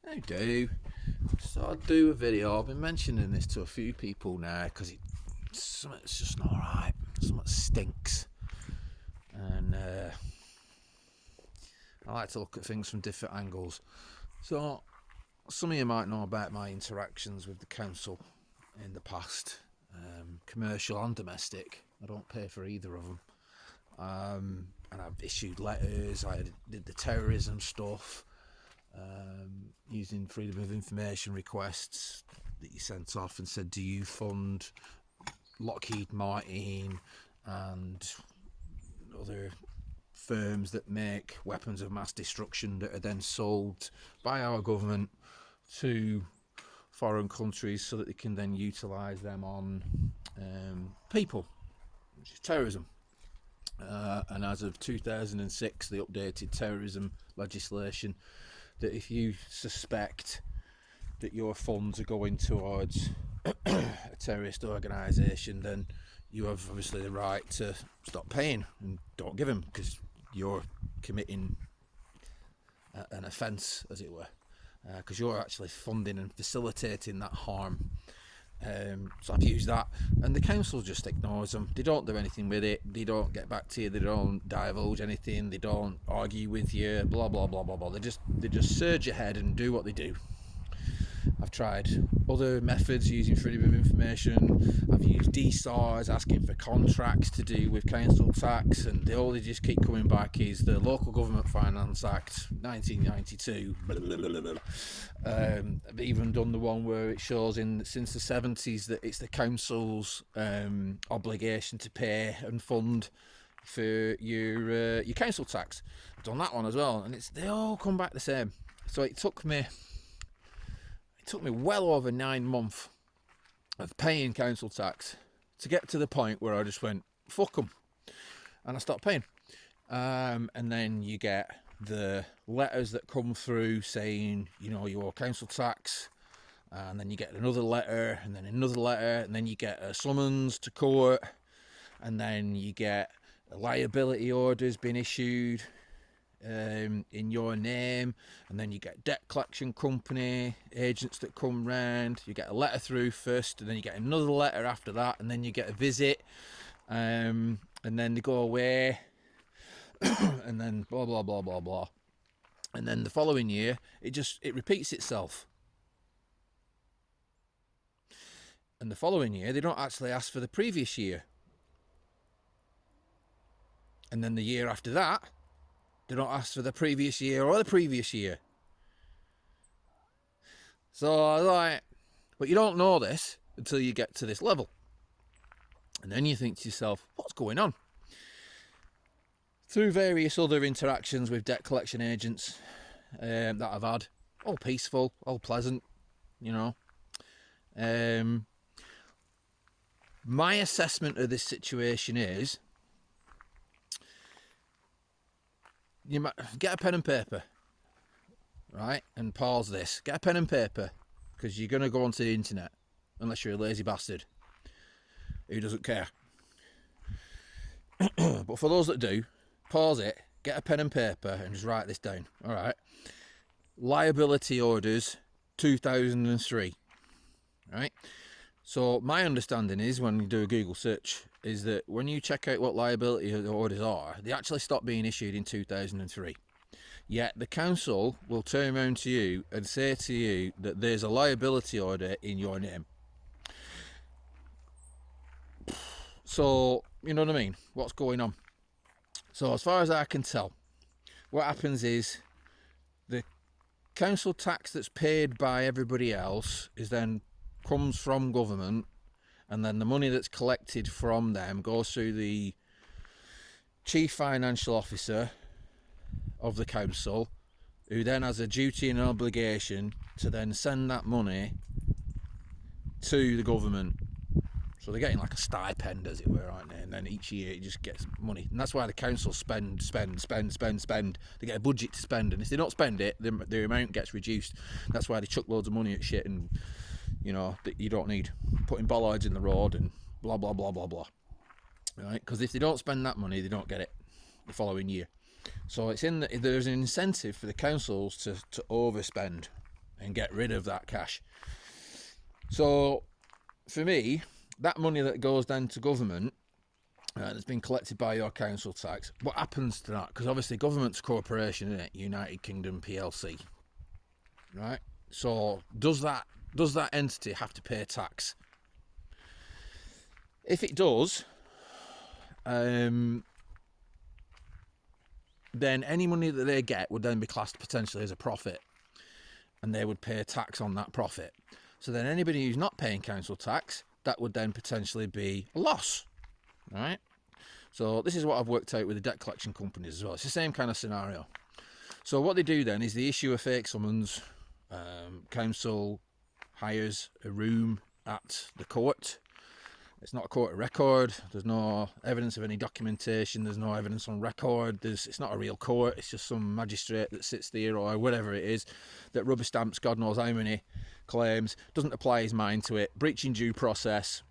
I do. So I do a video. I've been mentioning this to a few people now because it's just not right. Something stinks, and I like to look at things from different angles. So some of you might know about my interactions with the council in the past, commercial and domestic. I don't pay for either of them, and I've issued letters. I did the terrorism stuff. Using freedom of information requests that you sent off and said, do you fund Lockheed Martin and other firms that make weapons of mass destruction that are then sold by our government to foreign countries so that they can then utilise them on people, which is terrorism. And as of 2006, the updated terrorism legislation, that if you suspect that your funds are going towards a terrorist organisation, then you have obviously the right to stop paying and don't give them, because you're committing an offence, as it were, because you're actually funding and facilitating that harm. So I've used that, and the council just ignores them. They don't do anything with it. They don't get back to you. They don't divulge anything. They don't argue with you. Blah blah blah blah blah. They just surge ahead and do what they do. I've tried other methods using freedom of information. I've used DSARs, asking for contracts to do with council tax, and all they just keep coming back is the Local Government Finance Act 1992. I've even done the one where it shows since the 70s that it's the council's obligation to pay and fund for your council tax. I've done that one as well, and they all come back the same. So it took me well over 9 months of paying council tax to get to the point where I just went, fuck them, and I stopped paying. And then you get the letters that come through saying, your council tax, and then you get another letter, and then another letter, and then you get a summons to court, and then you get liability orders being issued in your name, and then you get debt collection company agents that come round. You get a letter through first, and then you get another letter after that, and then you get a visit, and then they go away, and then blah blah blah blah blah, and then the following year it repeats itself, and the following year they don't actually ask for the previous year, and then the year after that they don't ask for the previous year or the previous year. So I was like, but you don't know this until you get to this level. And then you think to yourself, what's going on? Through various other interactions with debt collection agents that I've had, all peaceful, all pleasant, my assessment of this situation is, you might get a pen and paper, right, and pause this. Get a pen and paper, because you're going to go onto the internet, unless you're a lazy bastard who doesn't care. But for those that do, pause it, get a pen and paper, and just write this down. All right. Liability orders 2003. Right. So my understanding is, when you do a Google search, is that when you check out what liability orders are, they actually stopped being issued in 2003. Yet the council will turn around to you and say to you that there's a liability order in your name. So, you know what I mean? What's going on? So as far as I can tell, what happens is the council tax that's paid by everybody else comes from government, and then the money that's collected from them goes through the chief financial officer of the council, who then has a duty and an obligation to then send that money to the government. So they're getting like a stipend, as it were, aren't they? And then each year it just gets money, and that's why the council spend. They get a budget to spend, and if they don't spend it, the amount gets reduced. That's why they chuck loads of money at shit, and that you don't need, putting bollards in the road and blah blah blah blah blah. Right? Because if they don't spend that money, they don't get it the following year. So there's an incentive for the councils to overspend and get rid of that cash. So for me, that money that goes down to government that's been collected by your council tax, what happens to that? Because obviously government's a corporation, isn't it? United Kingdom PLC, right? So does that entity have to pay tax? If it does, then any money that they get would then be classed potentially as a profit, and they would pay tax on that profit. So then anybody who's not paying council tax, that would then potentially be a loss, right? So this is what I've worked out with the debt collection companies as well. It's the same kind of scenario. So what they do then is they issue a fake summons. Council hires a room at the court. It's not a court of record. There's no evidence of any documentation. There's no evidence on record. It's not a real court. It's just some magistrate that sits there or whatever it is that rubber stamps God knows how many claims, doesn't apply his mind to it, breaching due process,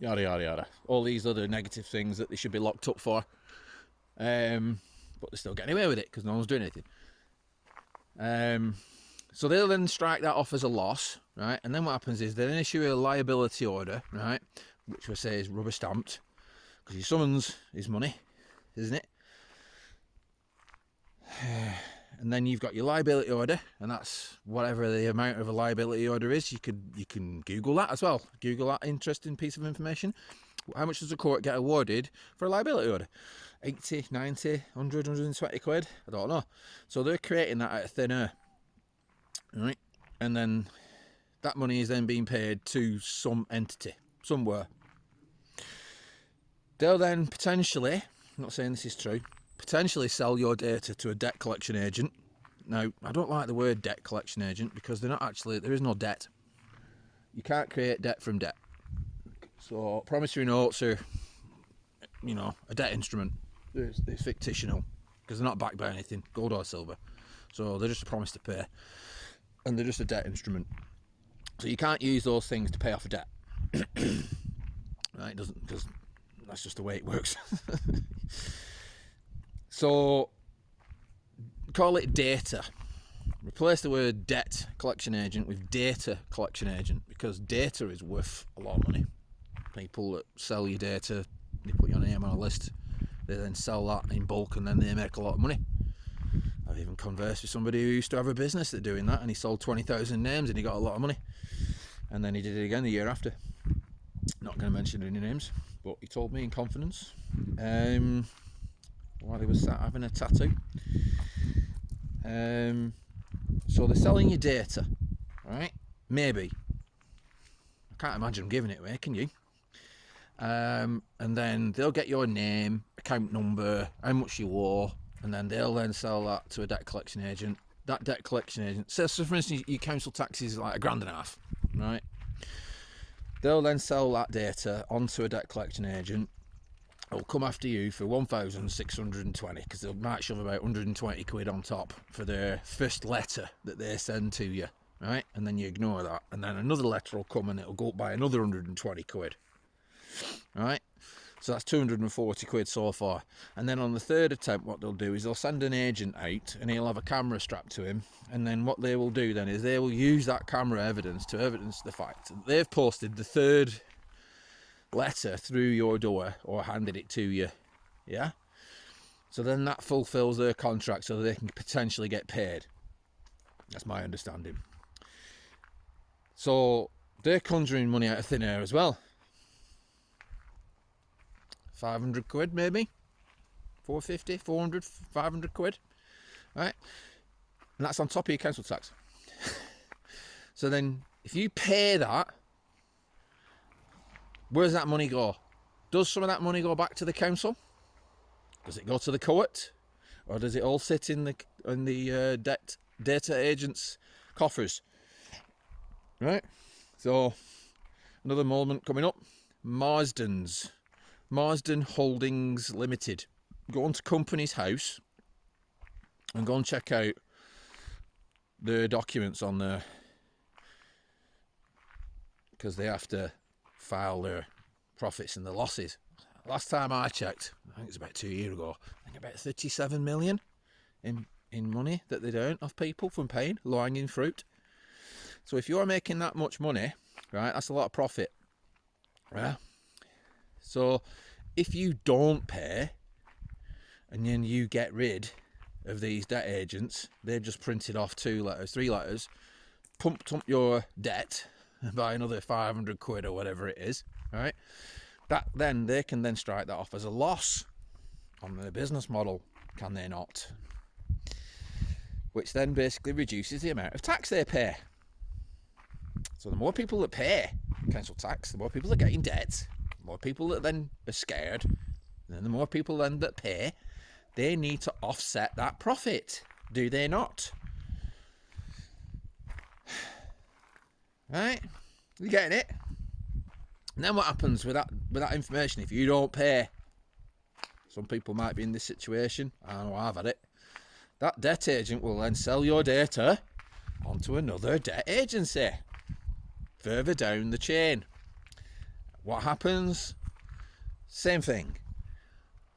yada yada yada. All these other negative things that they should be locked up for. But they're still getting away with it because no one's doing anything. So they'll then strike that off as a loss, right? And then what happens is they then issue a liability order, right? Which we say is rubber stamped, because your summons is money, isn't it? And then you've got your liability order, and that's whatever the amount of a liability order is. You can Google that as well. Google that interesting piece of information. How much does a court get awarded for a liability order? 80, 90, 100, 120 quid? I don't know. So they're creating that out of thin air, right? And then that money is then being paid to some entity somewhere. They'll then potentially, I'm not saying this is true, potentially sell your data to a debt collection agent. Now, I don't like the word debt collection agent because they're not actually, there is no debt. You can't create debt from debt. So promissory notes are, a debt instrument. They're fictional because they're not backed by anything, gold or silver. So they're just a promise to pay, and they're just a debt instrument. So you can't use those things to pay off a debt. Right? It doesn't, because that's just the way it works. So call it data. Replace the word debt collection agent with data collection agent, because data is worth a lot of money. People that sell your data, they put your name on a list, they then sell that in bulk, and then they make a lot of money. I've even conversed with somebody who used to have a business that doing that, and he sold 20,000 names and he got a lot of money. And then he did it again the year after. Not going to mention any names, but he told me in confidence while he was sat having a tattoo. So they're selling your data, right? Maybe. I can't imagine them giving it away, can you? And then they'll get your name, account number, how much you owe, and then they'll then sell that to a debt collection agent. That debt collection agent, so for instance, your council tax is like £1,500, right? They'll then sell that data onto a debt collection agent. It'll come after you for 1,620, because they might shove about 120 quid on top for their first letter that they send to you, right? And then you ignore that, and then another letter will come and it'll go up by another 120 quid, right? So that's 240 quid so far. And then on the third attempt, what they'll do is they'll send an agent out, and he'll have a camera strapped to him, and then what they will do then is they will use that camera evidence to evidence the fact that they've posted the third letter through your door or handed it to you. Yeah, so then that fulfills their contract so that they can potentially get paid. That's my understanding. So they're conjuring money out of thin air as well. 500 quid maybe, 450, 400, 500 quid, right? And that's on top of your council tax. So then if you pay that, where does that money go? Does some of that money go back to the council? Does it go to the court? Or does it all sit in the debt data agents' coffers? Right? So, another moment coming up. Marsden Holdings Limited. Go onto company's house and go and check out the documents on there, because they have to file their profits and the losses. Last time I checked, I think it's about 2 years ago, I think about 37 million in money that they'd earned off people from paying low-hanging fruit. So if you're making that much money, right, that's a lot of profit, right? So if you don't pay and then you get rid of these debt agents, they've just printed off 2 letters, 3 letters, pumped up your debt by another 500 quid or whatever it is, right? That then they can then strike that off as a loss on their business model, can they not? Which then basically reduces the amount of tax they pay. So the more people that pay council tax, the more people that get in debt, the more people that then are scared, and then the more people then that pay, they need to offset that profit, do they not? Right? You getting it? And then what happens with that information if you don't pay? Some people might be in this situation. I know I've had it. That debt agent will then sell your data onto another debt agency further down the chain. What happens? Same thing.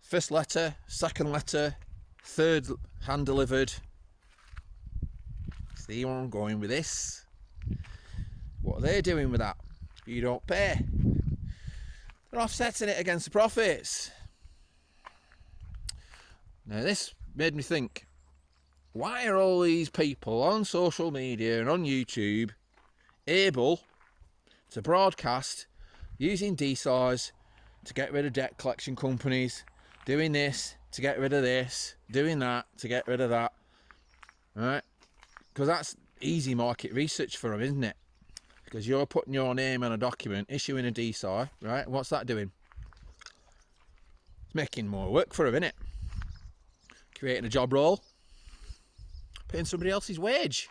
First letter, second letter, third hand delivered. See where I'm going with this? What are they doing with that? You don't pay. They're offsetting it against the profits. Now this made me think, why are all these people on social media and on YouTube able to broadcast using DSARs to get rid of debt collection companies, doing this to get rid of this, doing that to get rid of that, right? Because that's easy market research for them, isn't it? Because you're putting your name on a document, issuing a DSAR, right? What's that doing? It's making more work for them, isn't it? Creating a job role, paying somebody else's wage.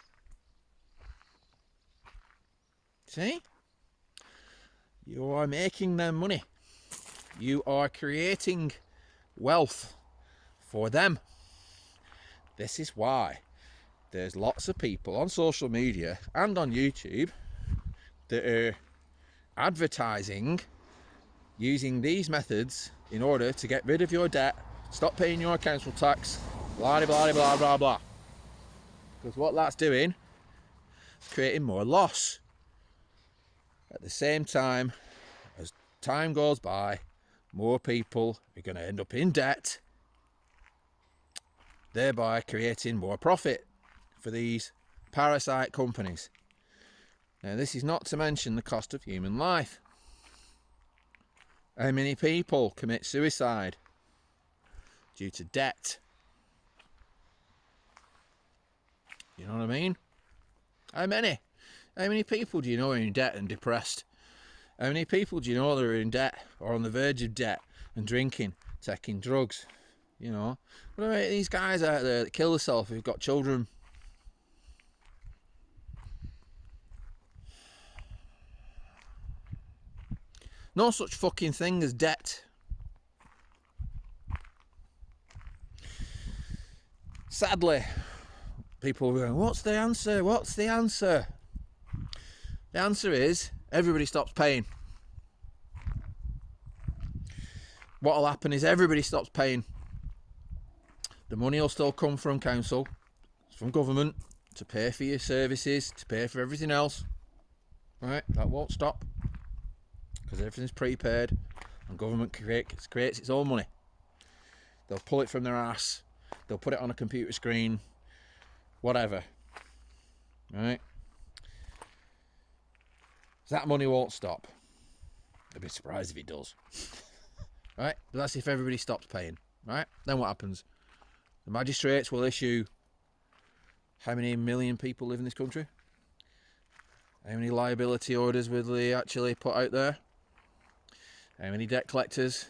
See? You are making them money. You are creating wealth for them. This is why there's lots of people on social media and on YouTube that are advertising using these methods in order to get rid of your debt, stop paying your council tax, blah blah blah blah blah. Because what that's doing is creating more loss. At the same time, as time goes by, more people are going to end up in debt, thereby creating more profit for these parasite companies. Now, this is not to mention the cost of human life. How many people commit suicide due to debt? You know what I mean? How many? How many people do you know are in debt and depressed? How many people do you know that are in debt or on the verge of debt and drinking, taking drugs? You know, what about these guys out there that kill themselves who've got children? No such fucking thing as debt. Sadly, people are going, what's the answer? What's the answer? The answer is everybody stops paying. What will happen is everybody stops paying. The money will still come from council, from government, to pay for your services, to pay for everything else. Right? That won't stop. Because everything's prepaid and government creates its own money. They'll pull it from their ass. They'll put it on a computer screen. Whatever. Right? That money won't stop. I'd be surprised if it does. Right? But that's if everybody stops paying. Right? Then what happens? The magistrates will issue how many million people live in this country? How many liability orders will they actually put out there? How many debt collectors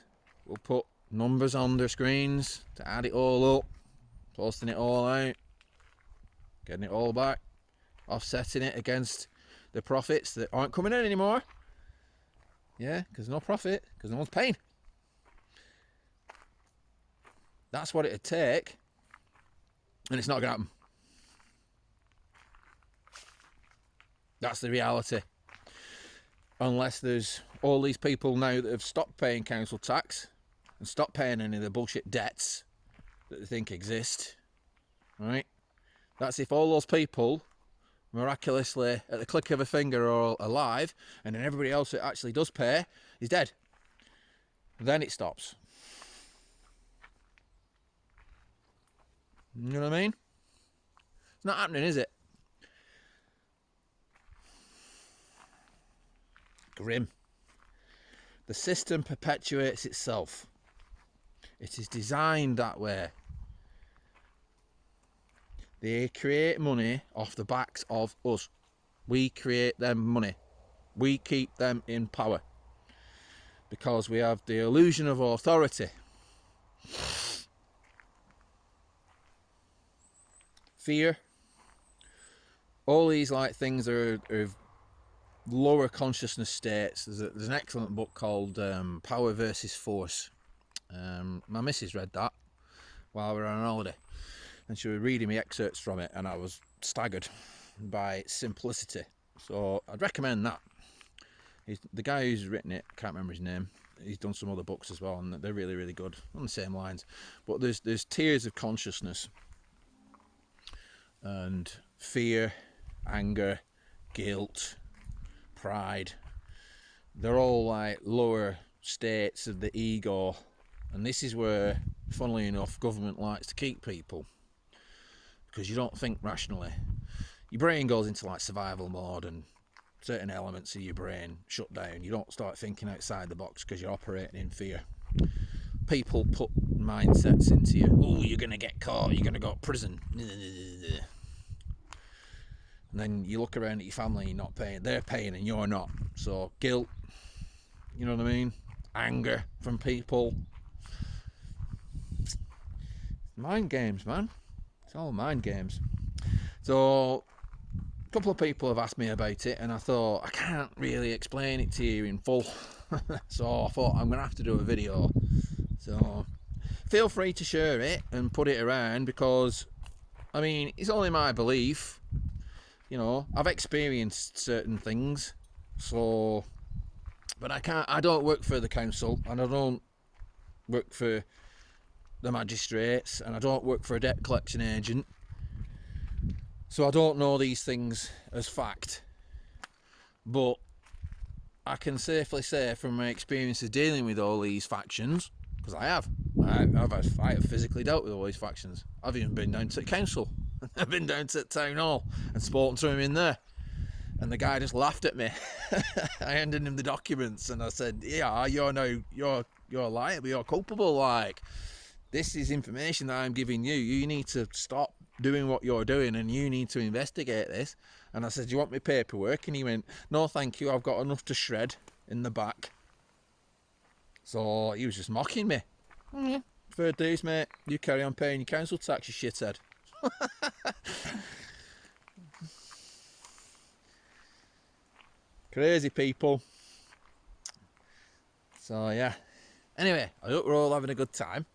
will put numbers on their screens to add it all up, posting it all out, getting it all back, offsetting it against the profits that aren't coming in anymore? Yeah, because no profit, because no one's paying. That's what it'd take, and it's not going to happen. That's the reality. Unless there's all these people now that have stopped paying council tax and stopped paying any of the bullshit debts that they think exist. Right? That's if all those people miraculously at the click of a finger are all alive, and then everybody else that actually does pay is dead. Then it stops. You know what I mean? It's not happening, is it? Grim. The system perpetuates itself. It is designed that way. They create money off the backs of us. We create them money. We keep them in power. Because we have the illusion of authority. Fear. All these like things are lower consciousness states. There's an excellent book called Power versus Force. My missus read that while we were on holiday, and she was reading me excerpts from it, and I was staggered by its simplicity. So I'd recommend that. The guy who's written it, I can't remember his name. He's done some other books as well, and they're really, really good on the same lines. But there's tiers of consciousness, and fear, anger, guilt, pride. They're all like lower states of the ego, and this is where, funnily enough, government likes to keep people, because you don't think rationally. Your brain goes into like survival mode, and certain elements of your brain shut down. You don't start thinking outside the box because you're operating in fear. People put mindsets into you. Oh, you're going to get caught, you're going to go to prison. And then you look around at your family, you're not paying, they're paying and you're not. So guilt, you know what I mean? Anger from people. Mind games, man. It's all mind games. So a couple of people have asked me about it, and I thought I can't really explain it to you in full. So I thought I'm going to have to do a video. So feel free to share it and put it around, because I mean, it's only my belief. You know, I've experienced certain things, so, but I don't work for the council, and I don't work for the magistrates, and I don't work for a debt collection agent, so I don't know these things as fact. But I can safely say from my experience of dealing with all these factions, because I have physically dealt with all these factions. I've even been down to the council. I've been down to the town hall and spoken to him in there, and the guy just laughed at me. I handed him the documents and I said, "Yeah, you're liable, you're culpable. Like, this is information that I'm giving you. You need to stop doing what you're doing, and you need to investigate this." And I said, "Do you want my paperwork?" And he went, "No, thank you. I've got enough to shred in the back." So he was just mocking me. Yeah. Fair dues, mate. You carry on paying your council tax, you shithead. Crazy people. So yeah. Anyway, I hope we're all having a good time.